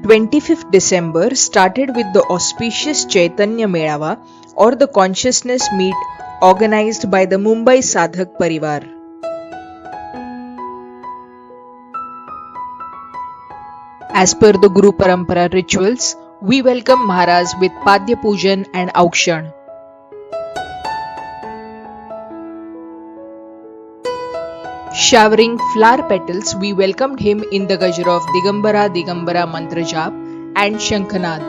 25th December started with the auspicious Chaitanya Melava or the consciousness meet organized by the Mumbai Sadhak Parivar. As per the Guru Parampara rituals, we welcome Maharaj with Padya Pujan and Aukshan. Showering flower petals, we welcomed him in the Gajra of Digambara Digambara Mantra Jap and Shankhanad.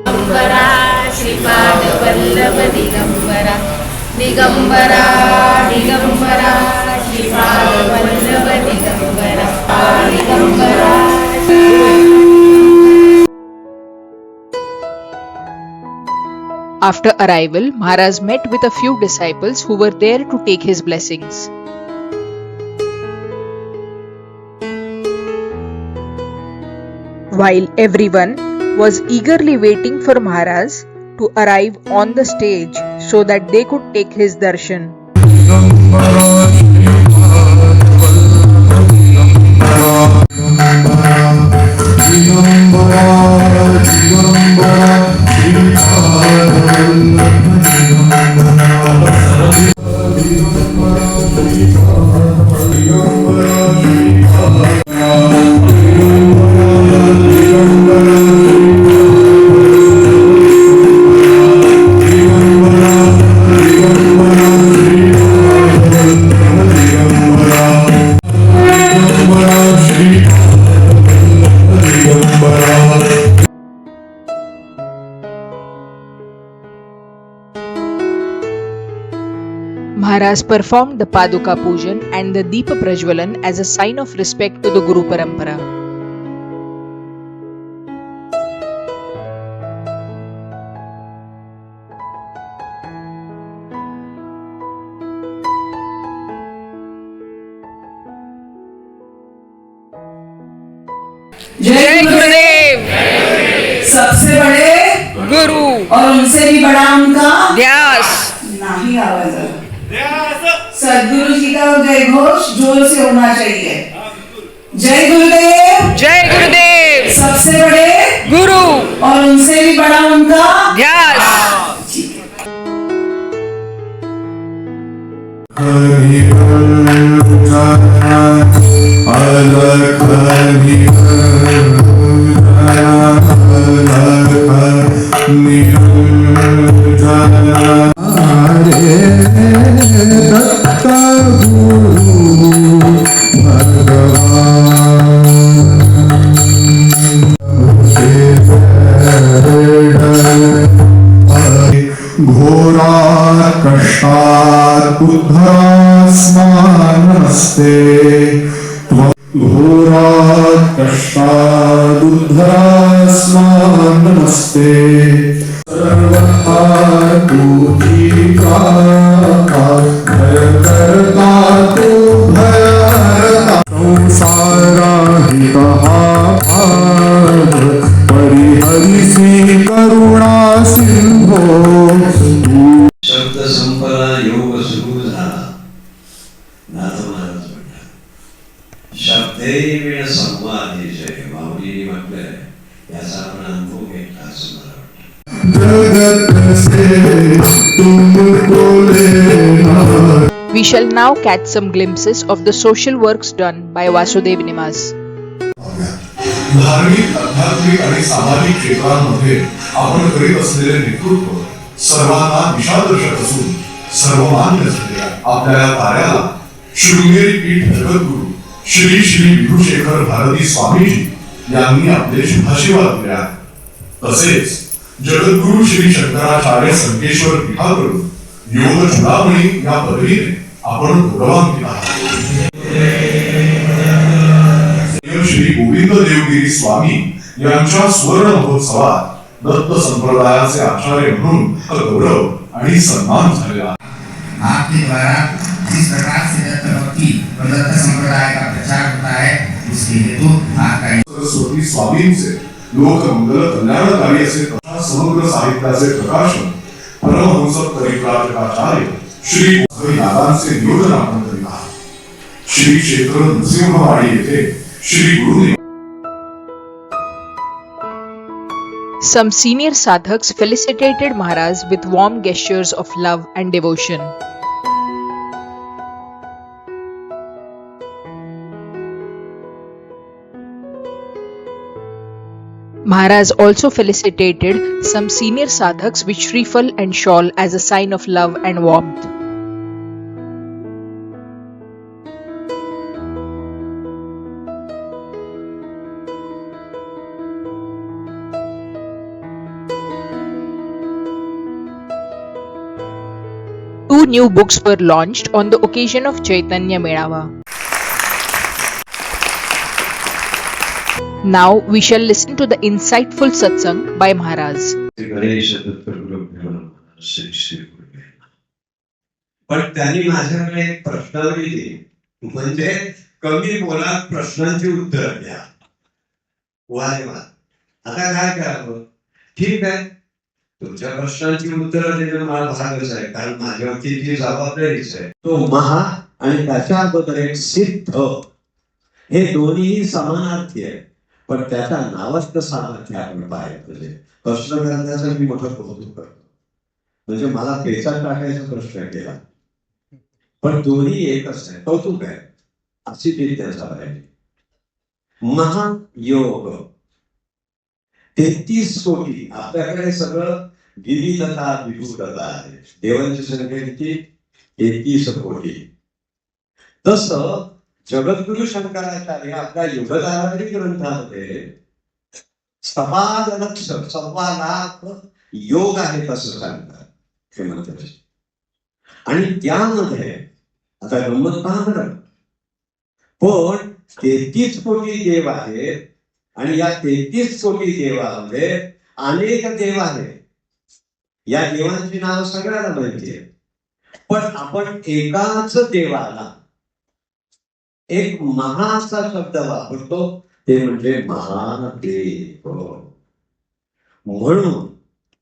Digambara Shripad Vallabha Digambara Digambara Digambara Shripad Vallabha Digambara Digambara. After arrival, Maharaj met with a few disciples who were there to take his blessings. While everyone was eagerly waiting for Maharaj to arrive on the stage so that they could take his darshan. Maharaj performed the Paduka Pujan and the Deepa Prajwalan as a sign of respect to the Guru Parampara. जय गुरुदेव। सबसे बड़े Guru और उनसे भी बड़ा उनका Dhyas. नहीं आवाज सदगुरु जी का जय घोष जोर से होना चाहिए। जय गुरुदेव। Jai Gurudev. सबसे बड़े Guru और उनसे भी बड़ा उनका Dhyas. ठीक है। घोरा कष्टात् उद्धरास्मानस्ते घोरात् कष्टात् उद्धरास्मानस्ते सर्वथा तुझीका भयकर्ता तु भयहर्ता संसाराहितः भाग परिहरिषि करुणा सिंधो शब्द संपला योग सुरू झाला. नाथ महाराज म्हणतात शब्दे विण संवादी जय माऊलीने म्हटलंय. याचा आपण अनुभव घेतला असं मला वाटतं. जगत से तुमको लेना. We shall now catch some glimpses of the social works done by Vasudev Nimas. धार्मिक आध्यात्मिक आणि सामाजिक क्षेत्रांमध्ये आपण करीत असलेले नेतृत्व सर्वांना दिशादर्शक असून सर्वमान्य झालेल्या आपल्या कार्याला शृंगेरी पीठ जगद्गुरु श्री श्री विभूशेखर भारती स्वामीजी यांनी आपले शुभाशीर्वाद दिले आहेत. तसेच जगद्गुरु श्री शंकराचार्य संकेश्वर पीठाकडून योग चुडामणी या पदवीने आपण गौरवान्वित आहात. श्री गोविंद देवगिरी स्वामी यांच्या सुवर्ण महोत्सवात दत्त संप्रदायाचे आचार्य म्हणून गौरव आणि सन्मान झालेला आहे. आपके द्वारा जिस प्रकार से दत्त भक्ति और दत्त संप्रदाय का प्रचार होता है उसके हेतु आपका सरस्वती स्वामींचे लोकमंगल कल्याणकारी असे समग्र साहित्याचे प्रकाशन परमहंस परित्राजकाचार्य श्री दादांचे नियोजन आपण करीत आहात. श्री क्षेत्र नृसिंहवाडी येथे Shri Gurudev Some senior sadhaks felicitated Maharaj with warm gestures of love and devotion. Maharaj also felicitated some senior sadhaks with Shrifal and shawl as a sign of love and warmth. Two new books were launched on the occasion of Chaitanya Medava. Now we shall listen to the insightful satsang by Maharaj. Shri Ganesh Datta गुरुभ्यो नमः. श्री श्री गुरुभ्यो नमः. पण त्यांनी माझ्याकडे एक प्रश्नावली दिली, म्हणजे कमी बोलात प्रश्नांची उत्तर द्या. वारे वा, आता काय करावं? ठीक आहे, तुमच्या प्रश्नांची उत्तरं देणं मला भागच आहे, कारण माझ्यावरती जी जबाबदारीच आहे. तो महा आणि त्याच्याबद्दल एक सिद्ध, हे दोन्ही समानार्थी आहे, पण त्याच्या नावात सामर्थ्य आपण पाहिजे. प्रश्न करण्याचं मी मोठं कौतुक करतो, म्हणजे मला पेचात टाकायचा प्रश्न केला, पण दोन्ही एकच आहे, कौतुक आहे, अशी विद्याचा पाहिजे. महायोग 33 कोटी, आपल्याकडे सगळं विविधता विपुलता आहे. देवांची संख्या किती? 33 कोटी. तसं जगद्गुरु शंकराचार्य आपल्या योगधारावरी ग्रंथामध्ये 1,00,000 योग आहे असं सांगतात हे म्हणतात. आणि त्यामध्ये आता गंमत पहा बरं, पण 33 कोटी देव आहेत आणि या 33 कोटी देवामध्ये अनेक देव आहेत. या देवांची नाव सगळ्याला माहिती आहे, पण आपण एकाच देवाला एक महा असा शब्द वापरतो, ते म्हणजे महादेव. म्हणून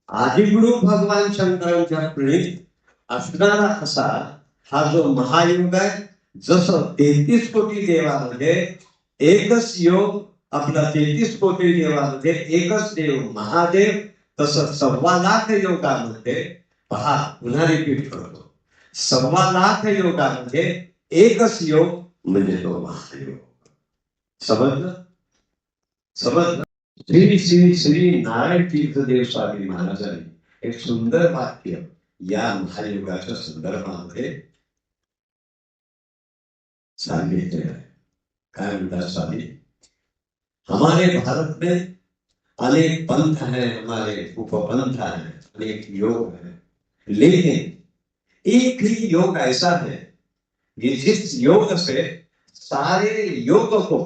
आदिगुरु भगवान शंकरांच्या प्रणीत असणारा असा हा जो महायोग आहे, जसं 33 कोटी देवामध्ये एकच योग, आपला 33 कोटी देवामध्ये एकच देव महादेव, तसं 1,00,000 योगामध्ये पहा, पुन्हा रिपीट करतो, 1,00,000 योगामध्ये एकच योग म्हणजे तो महायोग. समजलं? समजलं? श्री श्री श्री नारायण तीर्थदेव स्वामी महाराजांनी एक सुंदर वाक्य या महायुगाच्या संदर्भामध्ये सांगितले आहे. काय म्हणतात स्वामी? हमारे भारत में अनेक पंथ हैं, हमारे उपपंथ हैं, अनेक योग हैं, लेकिन एक ही योग ऐसा है कि जिस योग से सारे योग को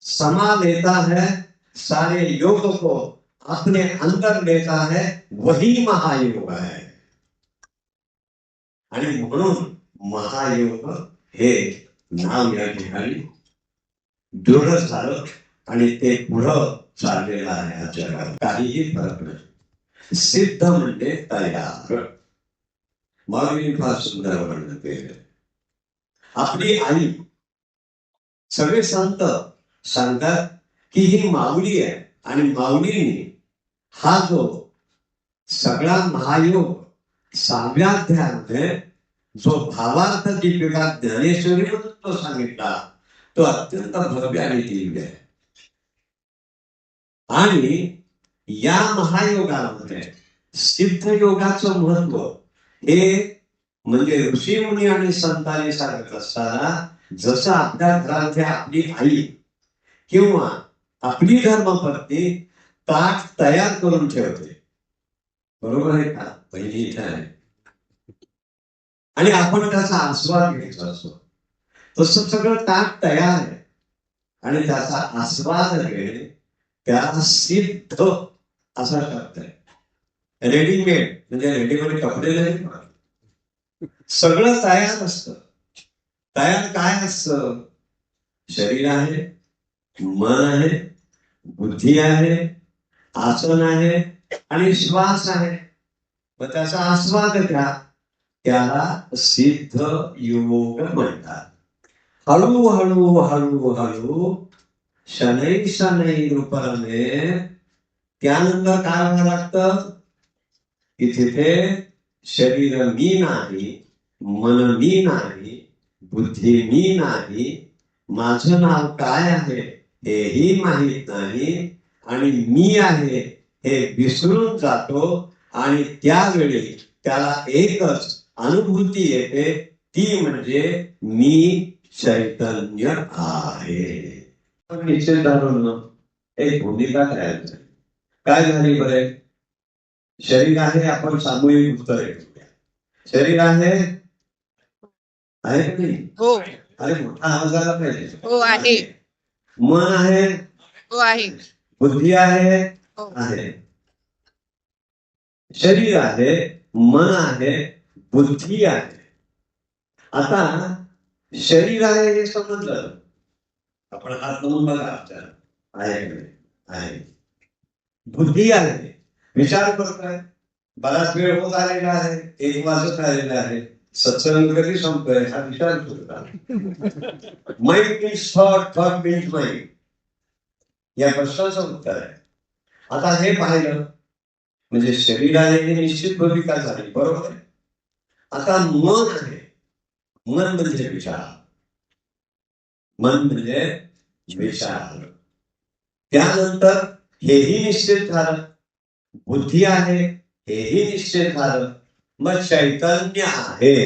समा लेता है, सारे योग को अपने अंदर लेता है, वही महायोग है. आणि म्हणून महायोग हे नाव या ठिकाणी दृढ झालं आणि ते पुढं चाललेलं आहे. जगात काहीही फरक नाही. सिद्ध म्हणजे तयार. माऊली फार सुंदर वर्णन केलं. आपली आई, सगळे संत सांगतात की ही माऊली आहे, आणि माऊलीने हा जो सगळा महायोग 6व्या अध्यायामध्ये जो भावार्थ दीपिका ज्ञानेश्वरी तो सांगितला, तो अत्यंत भव्य आणि दिव्य आहे. आणि या महायोगामध्ये सिद्ध योगाचं महत्व हे म्हणजे ऋषीमुनी आणि संतांनी सांगत असताना, जसं आपल्या घरातल्या आपली आई किंवा आपली धर्मपत्नी ताट तयार करून ठेवते, बरोबर आहे का? पहिली इथे आहे आणि आपण त्याचा आस्वाद घ्यायचा असतो, तसं सगळं ताट तयार आहे आणि त्याचा आस्वाद घेणे त्याला सिद्ध असा शब्द आहे. रेडीमेड म्हणजे रेडीमेड कपडे नाही, सगळं तयार असतं. तयार काय असतं? शरीर आहे, मन आहे, बुद्धी आहे, आसन आहे आणि श्वास आहे. मग त्याचा आस्वाद घ्या, त्याला सिद्ध योग म्हणतात. हळूहळू हळूहळू शनै शनै रूपाने त्यानंतर काय व्हावं लागतं की तिथे शरीर मी नाही, मन मी नाही, बुद्धी मी नाही, माझं नाव काय आहे हेही माहीत नाही आणि मी आहे हे विसरून जातो आणि त्यावेळी त्याला एकच अनुभूती येते, ती म्हणजे मी चैतन्य आहे. पण निश्चित धरून एक भूमिका तयार झाली. काय झाली बरे? शरीर आहे, आपण सामूहिक उत्तर घेऊया. शरीर आहे की नाही? हो अरे मोठा आवाज आला पाहिजे. हो आहे मन आहे, हो आहे बुद्धी आहे, हो. आहे. शरीर आहे, मन आहे, बुद्धी आहे. आता शरीर आहे हे समजलं, आपण हात लावून बघा आपल्याला आहे की नाही? आहे. बुद्धी आहे, विचार करतोय, बराच वेळ होत आलेला आहे, 1 वाजत आलेला आहे, सत्संग कधी संपतोय हा विचार करता. Mind means thought, thought means mind, या प्रश्नाचं उत्तर आहे. आता हे पाहिलं म्हणजे शरीर आहे हे निश्चित भूमिका झाली, बरोबर आहे. आता मन आहे, मन म्हणजे विचार, मन म्हणजे विचार. त्यानंतर हेही निश्चित झालं, बुद्धी आहे हेही निश्चित झालं, मग चैतन्य आहे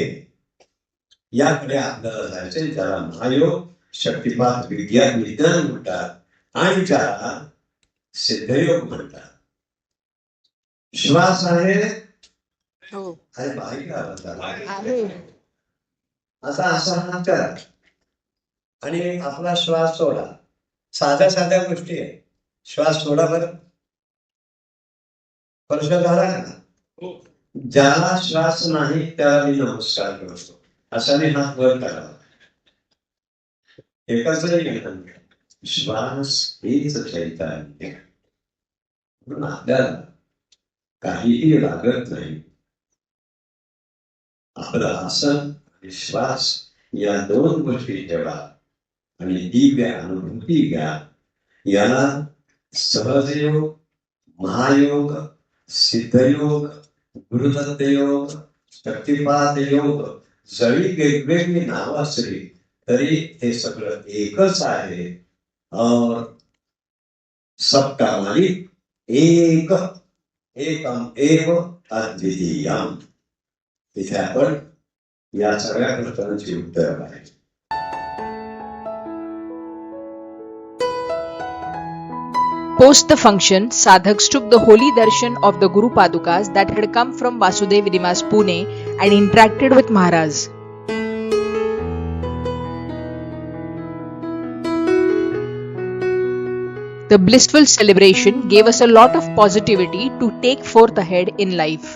याकडे आपल्याला जायचंय, ज्याला महायोग, शक्तिपात, विज्ञान म्हणतात आणि ज्याला सिद्धयोग म्हणतात. श्वास आहे, हो अरे बारीक आवाज आला. आहे असा असा हात करा आणि आपला श्वास सोडा. साध्या साध्या गोष्टी आहे. श्वास सोडा बरं. स्पर्श झाला का? ज्याला श्वास नाही त्याला मी नमस्कार करतो, अशाने हात वर करावा. एकच श्वास हेच चैतन्य. म्हणून आपल्याला काहीही लागत नाही. आपलं आसन आणि श्वास या 2 गोष्टी ठेवा आणि दिव्य अनुभूती घ्या. याला सहजयोग, महायोग, सिद्धयोग, गुरुदत्त योग, शक्तिपात योग, जरी वेगवेगळी नावं असली तरी हे सगळं एकच आहे. और सबका मालिक एक, एकम एव अद्वितीयम. इथे आपण या सगळ्या प्रश्नांची उत्तर आहे. Post the function, sadhaks took the holy darshan of the Guru Padukas that had come from Vasudev Niwas, Pune, and interacted with Maharaj. The blissful celebration gave us a lot of positivity to take forth ahead in life.